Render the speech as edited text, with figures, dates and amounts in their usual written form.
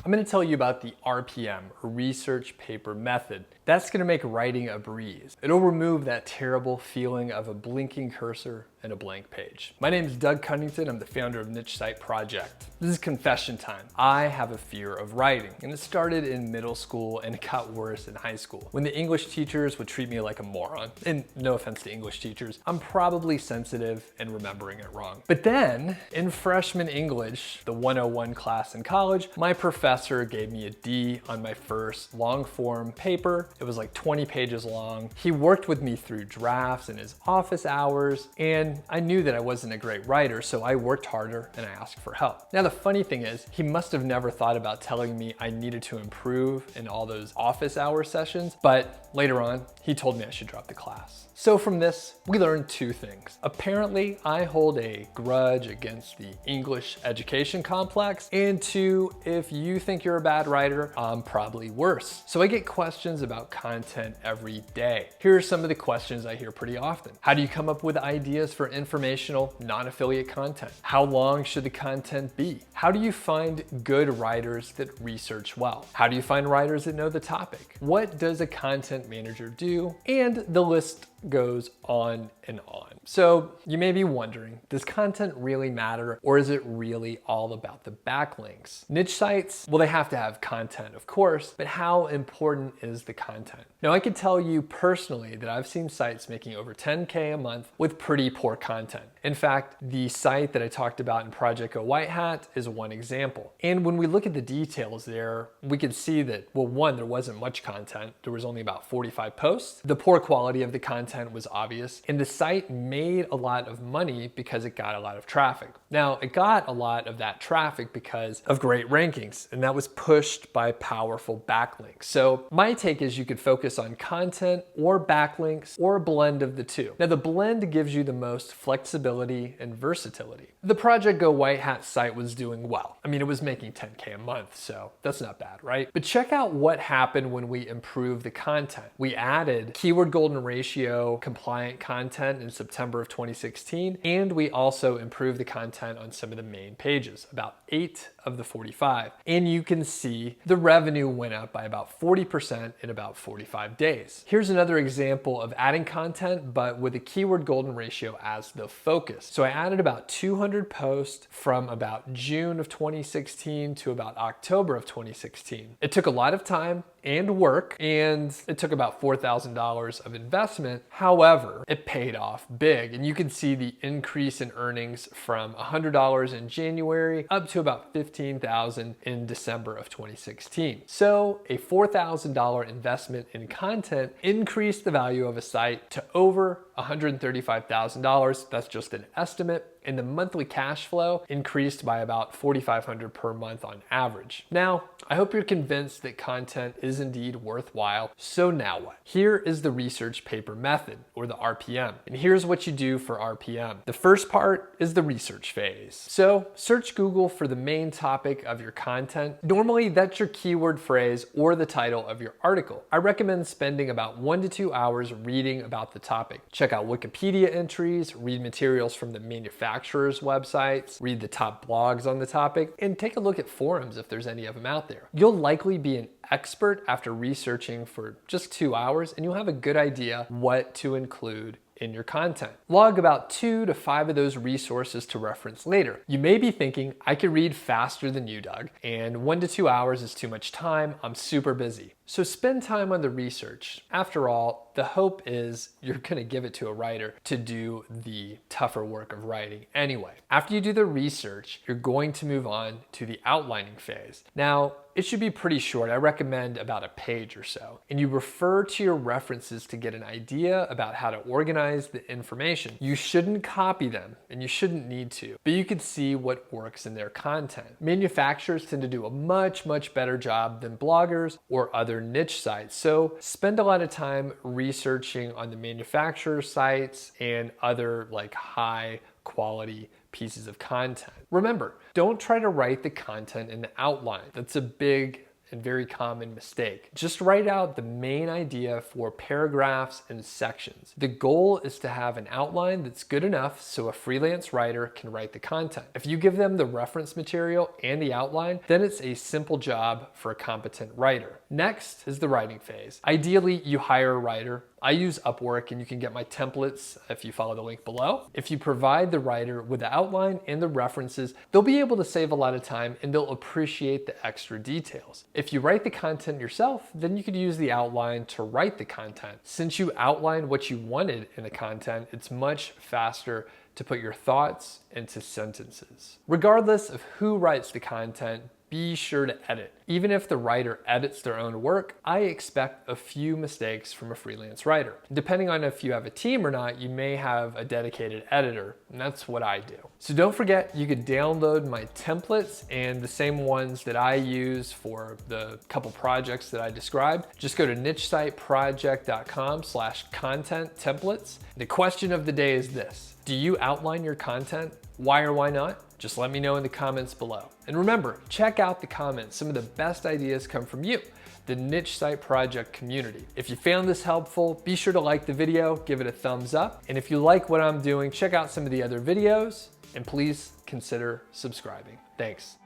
I'm going to tell you about the RPM, or Research Paper Method. That's going to make writing a breeze. It'll remove that terrible feeling of a blinking cursor and a blank page. My name is Doug Cunnington. I'm the founder of Niche Site Project. This is confession time. I have a fear of writing, and it started in middle school and it got worse in high school when the English teachers would treat me like a moron. And no offense to English teachers, I'm probably sensitive and remembering it wrong. But then in freshman English, the 101 class in college, my professor gave me a D on my first long form paper. It was like 20 pages long. He worked with me through drafts in his office hours, and I knew that I wasn't a great writer, so I worked harder and I asked for help. Now the funny thing is, he must have never thought about telling me I needed to improve in all those office hour sessions, but later on, he told me I should drop the class. So from this, we learned two things. Apparently, I hold a grudge against the English education complex, and two, if you think you're a bad writer, I'm probably worse. So I get questions about content every day. Here are some of the questions I hear pretty often. How do you come up with ideas for informational, non-affiliate content? How long should the content be? How do you find good writers that research well? How do you find writers that know the topic? What does a content manager do? And the list goes on and on. So you may be wondering, does content really matter, or is it really all about the backlinks? Niche sites, well, they have to have content, of course, but how important is the content? Now, I can tell you personally that I've seen sites making over 10K a month with pretty poor content. In fact, the site that I talked about in Project Go White Hat is one example. And when we look at the details there, we can see that, well, one, there wasn't much content. There was only about 45 posts. The poor quality of the content was obvious, and the site made a lot of money because it got a lot of traffic. Now, it got a lot of that traffic because of great rankings, and that was pushed by powerful backlinks. So my take is you could focus on content or backlinks or a blend of the two. Now, the blend gives you the most flexibility and versatility. The Project Go White Hat site was doing well. I mean, it was making 10K a month, so that's not bad, right? But check out what happened when we improved the content. We added keyword golden ratio compliant content in September of 2016, and we also improved the content on some of the main pages, about 8 of the 45. And you can see the revenue went up by about 40% in about 45 days. Here's another example of adding content, but with a keyword golden ratio as the focus. So I added about 200 posts from about June of 2016 to about October of 2016. It took a lot of time and work, and it took about $4,000 of investment. However, it paid off big, and you can see the increase in earnings from $100 in January up to about $15,000 in December of 2016. So a $4,000 investment in content increased the value of a site to over $135,000. That's just an estimate. And the monthly cash flow increased by about $4,500 per month on average. Now, I hope you're convinced that content is indeed worthwhile. So now what? Here is the research paper method, or the RPM. And here's what you do for RPM. The first part is the research phase. So search Google for the main topic of your content. Normally, that's your keyword phrase or the title of your article. I recommend spending about 1 to 2 hours reading about the topic. Check out Wikipedia entries, read materials from the manufacturers' websites, read the top blogs on the topic, and take a look at forums if there's any of them out there. You'll likely be an expert after researching for just 2 hours, and you'll have a good idea what to include in your content. Log about 2 to 5 of those resources to reference later. You may be thinking, I could read faster than you, Doug, and 1 to 2 hours is too much time. I'm super busy. So spend time on the research. After all, the hope is you're gonna give it to a writer to do the tougher work of writing anyway. After you do the research, you're going to move on to the outlining phase. Now, it should be pretty short. I recommend about a page or so. And you refer to your references to get an idea about how to organize the information. You shouldn't copy them, and you shouldn't need to, but you can see what works in their content. Manufacturers tend to do a much better job than bloggers or other niche sites. So spend a lot of time researching on the manufacturer sites and other like high quality pieces of content. Remember, don't try to write the content in the outline. That's a big and very common mistake. Just write out the main idea for paragraphs and sections. The goal is to have an outline that's good enough so a freelance writer can write the content. If you give them the reference material and the outline, then it's a simple job for a competent writer. Next is the writing phase. Ideally, you hire a writer. I use Upwork, and you can get my templates if you follow the link below. If you provide the writer with the outline and the references, they'll be able to save a lot of time and they'll appreciate the extra details. If you write the content yourself, then you could use the outline to write the content. Since you outlined what you wanted in the content, it's much faster to put your thoughts into sentences. Regardless of who writes the content, be sure to edit. Even if the writer edits their own work, I expect a few mistakes from a freelance writer. Depending on if you have a team or not, you may have a dedicated editor, and that's what I do. So don't forget, you could download my templates and the same ones that I use for the couple projects that I described. Just go to nichesiteproject.com/content templates. The question of the day is this: do you outline your content? Why or why not? Just let me know in the comments below. And remember, check out the comments. Some of the best ideas come from you, the Niche Site Project community. If you found this helpful, be sure to like the video, give it a thumbs up. And if you like what I'm doing, check out some of the other videos, and please consider subscribing. Thanks.